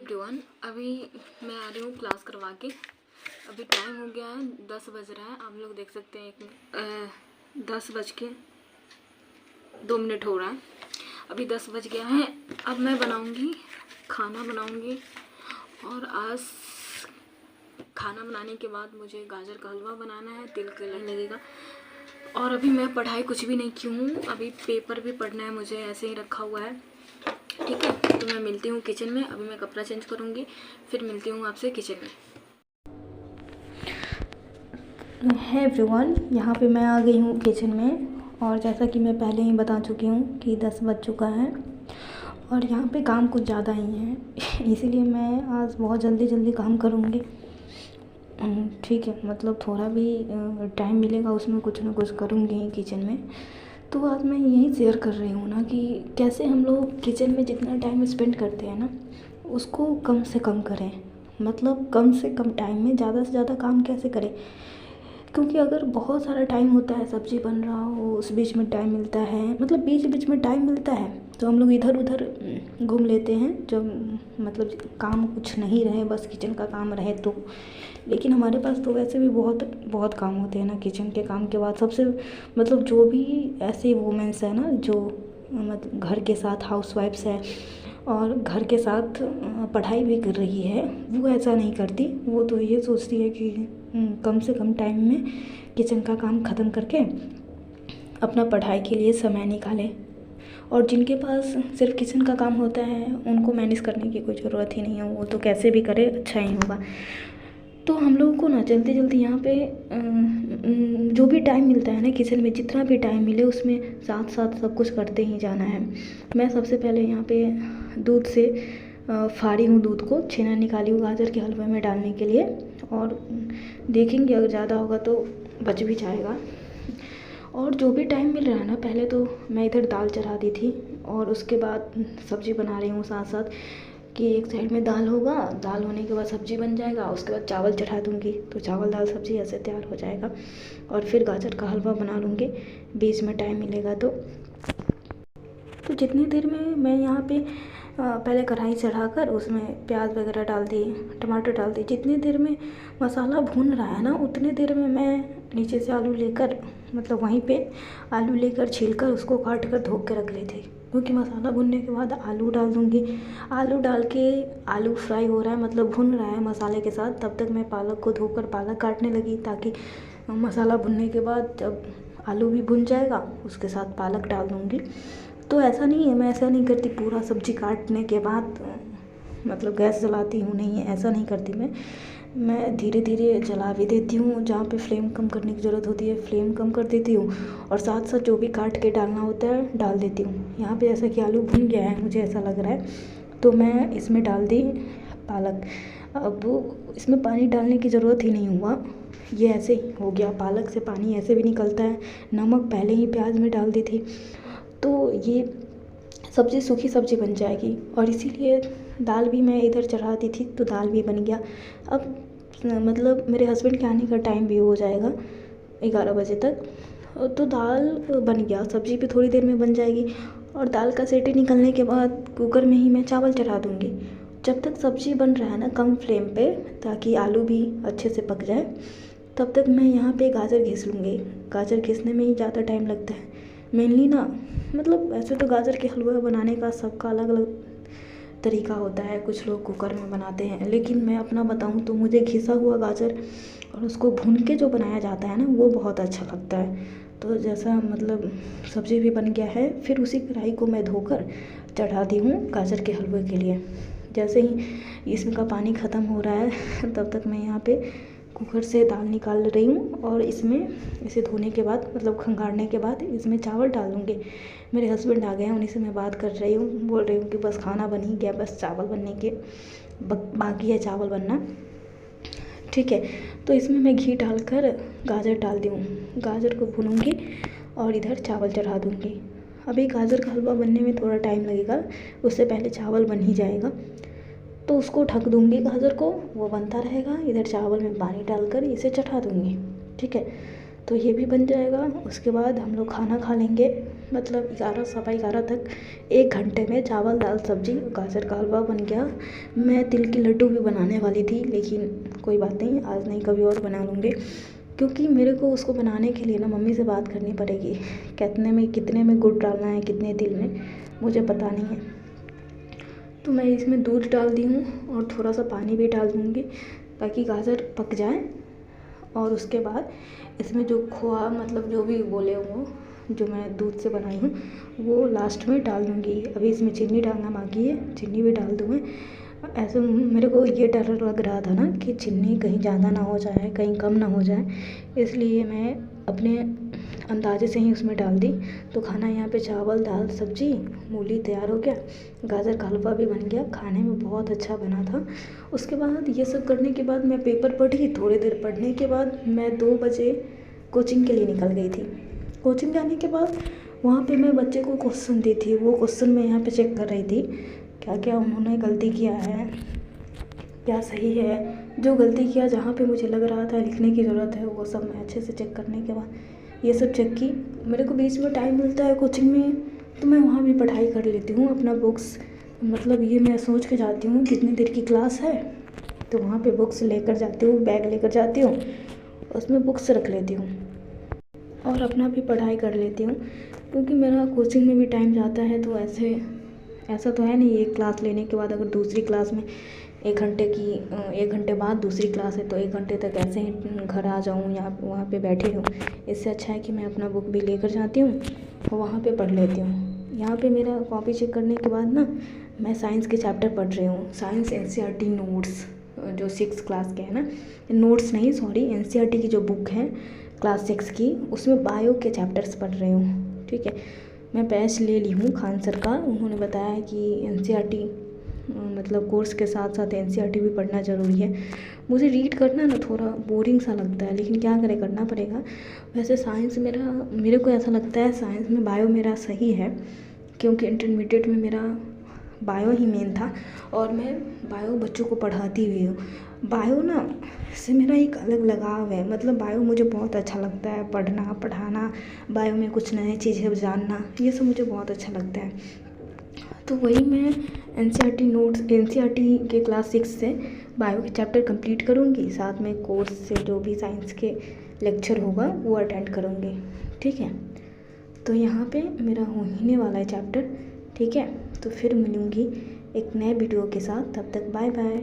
Everyone, अभी मैं आ रही हूँ क्लास करवा के। अभी टाइम हो गया है 10 बज रहा है। आप लोग देख सकते हैं 10:02 हो रहा है। अभी 10 बज गया है। अब मैं बनाऊँगी, खाना बनाऊँगी। और आज खाना बनाने के बाद मुझे गाजर का हलवा बनाना है, तिल के लगेगा। और अभी मैं पढ़ाई कुछ भी नहीं की हूँ, अभी पेपर भी पढ़ना है मुझे, ऐसे ही रखा हुआ है। ठीक है, तो मैं मिलती हूँ किचन में। अभी मैं कपड़ा चेंज करूँगी, फिर मिलती हूँ आपसे किचन में। है एवरीवन, यहाँ पे मैं आ गई हूँ किचन में। और जैसा कि मैं पहले ही बता चुकी हूँ कि 10 बज चुका है और यहाँ पे काम कुछ ज़्यादा ही है इसीलिए मैं आज बहुत जल्दी काम करूँगी। ठीक है, मतलब थोड़ा भी टाइम मिलेगा उसमें कुछ ना कुछ करूँगी किचन में। तो आज मैं यही शेयर कर रही हूँ ना कि कैसे हम लोग किचन में जितना टाइम स्पेंड करते हैं ना, उसको कम से कम करें। मतलब कम से कम टाइम में ज़्यादा से ज़्यादा काम कैसे करें, क्योंकि अगर बहुत सारा टाइम होता है, सब्ज़ी बन रहा हो, उस बीच में टाइम मिलता है, मतलब बीच में टाइम मिलता है तो हम लोग इधर उधर घूम लेते हैं जब मतलब काम कुछ नहीं रहे, बस किचन का काम रहे तो। लेकिन हमारे पास तो वैसे भी बहुत काम होते हैं ना किचन के काम के बाद। सबसे मतलब जो भी ऐसे वुमेन्स है ना जो मतलब घर के साथ हाउसवाइफ्स है और घर के साथ पढ़ाई भी कर रही है, वो ऐसा नहीं करती। वो तो ये सोचती है कि कम से कम टाइम में किचन का काम ख़त्म करके अपना पढ़ाई के लिए समय निकालें। और जिनके पास सिर्फ किचन का काम होता है उनको मैनेज करने की कोई ज़रूरत ही नहीं है, वो तो कैसे भी करे अच्छा ही होगा। तो हम लोगों को ना जल्दी यहाँ पे जो भी टाइम मिलता है ना किचन में, जितना भी टाइम मिले उसमें साथ साथ सब कुछ करते ही जाना है। मैं सबसे पहले यहाँ पे दूध से फाड़ी हूँ, दूध को छेना निकाली हूँ गाजर के हलवे में डालने के लिए। और देखेंगे अगर ज़्यादा होगा तो बच भी जाएगा। और जो भी टाइम मिल रहा है ना, पहले तो मैं इधर दाल चढ़ा दी थी और उसके बाद सब्ज़ी बना रही हूँ साथ साथ कि एक साइड में दाल होगा, दाल होने के बाद सब्ज़ी बन जाएगा, उसके बाद चावल चढ़ा दूँगी तो चावल दाल सब्ज़ी ऐसे तैयार हो जाएगा। और फिर गाजर का हलवा बना लूँगी बीच में टाइम मिलेगा तो। जितनी देर में मैं यहाँ पे पहले कढ़ाई चढ़ाकर उसमें प्याज वगैरह डाल दी, टमाटर डाल दी। जितनी देर में मसाला भून रहा है ना, उतने देर में मैं नीचे से आलू लेकर मतलब वहीं पे आलू लेकर छीलकर उसको काट कर धो के रख ली थी, क्योंकि मसाला भुनने के बाद आलू डाल दूँगी। आलू डाल के आलू फ्राई हो रहा है, मतलब भुन रहा है मसाले के साथ, तब तक मैं पालक को धोकर पालक काटने लगी, ताकि मसाला भुनने के बाद जब आलू भी भुन जाएगा उसके साथ पालक डाल दूँगी। तो ऐसा नहीं है, मैं ऐसा नहीं करती पूरा सब्ज़ी काटने के बाद मतलब गैस जलाती हूँ, नहीं है ऐसा नहीं करती मैं धीरे धीरे जला भी देती हूँ। जहाँ पे फ्लेम कम करने की ज़रूरत होती है फ्लेम कम कर देती हूँ, और साथ साथ जो भी काट के डालना होता है डाल देती हूँ। यहाँ पे जैसा कि आलू भुन गया है मुझे ऐसा लग रहा है, तो मैं इसमें डाल दी पालक। अब इसमें पानी डालने की ज़रूरत ही नहीं हुआ, ये ऐसे ही हो गया। पालक से पानी ऐसे भी निकलता है, नमक पहले ही प्याज में डाल दी थी, तो ये सब्ज़ी सूखी सब्ज़ी बन जाएगी। और इसीलिए दाल भी मैं इधर चढ़ा दी थी तो दाल भी बन गया। अब मतलब मेरे हस्बैंड के आने का टाइम भी हो जाएगा 11 बजे तक, तो दाल बन गया, सब्ज़ी भी थोड़ी देर में बन जाएगी। और दाल का सीटी निकलने के बाद कुकर में ही मैं चावल चढ़ा दूँगी। जब तक सब्ज़ी बन रहा है ना कम फ्लेम पे, ताकि आलू भी अच्छे से पक जाए, तब तक मैं यहाँ पे गाजर घिस लूँगी। गाजर घिसने में ही ज़्यादा टाइम लगता है मेनली ना। मतलब वैसे तो गाजर के हलवा बनाने का सबका अलग अलग तरीका होता है, कुछ लोग कुकर में बनाते हैं, लेकिन मैं अपना बताऊं तो मुझे घिसा हुआ गाजर और उसको भून के जो बनाया जाता है ना, वो बहुत अच्छा लगता है। तो जैसा मतलब सब्ज़ी भी बन गया है, फिर उसी कढ़ाई को मैं धोकर चढ़ा दी हूँ गाजर के हलवे के लिए। जैसे ही इसमें का पानी ख़त्म हो रहा है तब तक मैं यहाँ पे कुकर से दाल निकाल रही हूँ, और इसमें इसे धोने के बाद मतलब खंगाड़ने के बाद इसमें चावल डाल दूँगी। मेरे हस्बैंड आ गए हैं, उन्हीं से मैं बात कर रही हूँ, बोल रही हूँ कि बस खाना बन ही गया, बस चावल बनने के बाकी है चावल बनना। ठीक है, तो इसमें मैं घी डालकर गाजर डाल दी हूँ, गाजर को भूनूँगी और इधर चावल चढ़ा दूँगी। अभी गाजर का हलवा बनने में थोड़ा टाइम लगेगा, उससे पहले चावल बन ही जाएगा, तो उसको ढक दूँगी गाजर को, वो बनता रहेगा। इधर चावल में पानी डालकर इसे चढ़ा दूँगी। ठीक है, तो ये भी बन जाएगा। उसके बाद हम लोग खाना खा लेंगे। मतलब 11 सवा 11 तक 1 घंटे में चावल दाल सब्जी गाजर का हलवा बन गया। मैं तिल की लड्डू भी बनाने वाली थी, लेकिन कोई बात नहीं, आज नहीं कभी और बना लूँगी, क्योंकि मेरे को उसको बनाने के लिए ना मम्मी से बात करनी पड़ेगी। कितने में गुड़ डालना है, कितने तिल में, मुझे पता नहीं है। तो मैं इसमें दूध डाल दी हूँ और थोड़ा सा पानी भी डाल दूँगी ताकि गाजर पक जाए। और उसके बाद इसमें जो खोआ मतलब जो भी बोले वो जो मैं दूध से बनाई हूँ वो लास्ट में डाल दूँगी। अभी इसमें चीनी डालना बाकी है, चीनी भी डाल दूँ मैं। ऐसे मेरे को ये डर लग रहा था ना कि चीनी कहीं ज़्यादा ना हो जाए, कहीं कम ना हो जाए, इसलिए मैं अपने अंदाजे से ही उसमें डाल दी। तो खाना यहाँ पे चावल दाल सब्जी मूली तैयार हो गया, गाजर का हलवा भी बन गया, खाने में बहुत अच्छा बना था। उसके बाद ये सब करने के बाद मैं पेपर पढ़ी, थोड़ी देर पढ़ने के बाद मैं 2 बजे कोचिंग के लिए निकल गई थी। कोचिंग जाने के बाद वहाँ पे मैं बच्चे को क्वेश्चन दी थी, वो क्वेश्चन मैं यहाँ पे चेक कर रही थी क्या क्या उन्होंने गलती किया है, क्या सही है। जो गलती किया, जहाँ पे मुझे लग रहा था लिखने की ज़रूरत है, वो सब मैं अच्छे से चेक करने के बाद ये सब चेक की। मेरे को बीच में टाइम मिलता है कोचिंग में तो मैं वहाँ भी पढ़ाई कर लेती हूँ अपना बुक्स, मतलब ये मैं सोच के जाती हूँ कितनी देर की क्लास है तो वहाँ पे बुक्स लेकर जाती हूँ, बैग लेकर जाती हूँ, उसमें बुक्स रख लेती हूँ और अपना भी पढ़ाई कर लेती हूँ। क्योंकि मेरा कोचिंग में भी टाइम जाता है, तो ऐसा तो है नहीं एक क्लास लेने के बाद अगर दूसरी क्लास में 1 घंटे बाद दूसरी क्लास है तो 1 घंटे तक ऐसे ही घर आ जाऊँ या वहाँ पे बैठी रहूँ। इससे अच्छा है कि मैं अपना बुक भी लेकर जाती हूँ और वहाँ पे पढ़ लेती हूँ। यहाँ पे मेरा कॉपी चेक करने के बाद ना मैं साइंस के चैप्टर पढ़ रही हूँ। साइंस NCERT नोट्स जो 6 क्लास के हैं ना, नोट्स नहीं सॉरी, NCERT की जो बुक है क्लास 6 की, उसमें बायो के चैप्टर्स पढ़ रही हूँ। ठीक है, मैं बैच ले ली हूँ खान सर का, उन्होंने बताया है कि NCERT मतलब कोर्स के साथ साथ NCERT भी पढ़ना ज़रूरी है। मुझे रीड करना ना थोड़ा बोरिंग सा लगता है, लेकिन क्या करें, करना पड़ेगा। वैसे साइंस मेरे को ऐसा लगता है साइंस में बायो मेरा सही है, क्योंकि इंटरमीडिएट में मेरा बायो ही मेन था और मैं बायो बच्चों को पढ़ाती भी हूँ। बायो ना से मेरा एक अलग लगाव है, मतलब बायो मुझे बहुत अच्छा लगता है, पढ़ना पढ़ाना, बायो में कुछ नई चीज़ें जानना, ये सब मुझे बहुत अच्छा लगता है। तो वही मैं NCERT के क्लास 6 से बायो के चैप्टर कंप्लीट करूँगी, साथ में कोर्स से जो भी साइंस के लेक्चर होगा वो अटेंड करूँगी। ठीक है, तो यहाँ पे मेरा होने वाला है चैप्टर। ठीक है, तो फिर मिलूँगी एक नए वीडियो के साथ, तब तक बाय बाय।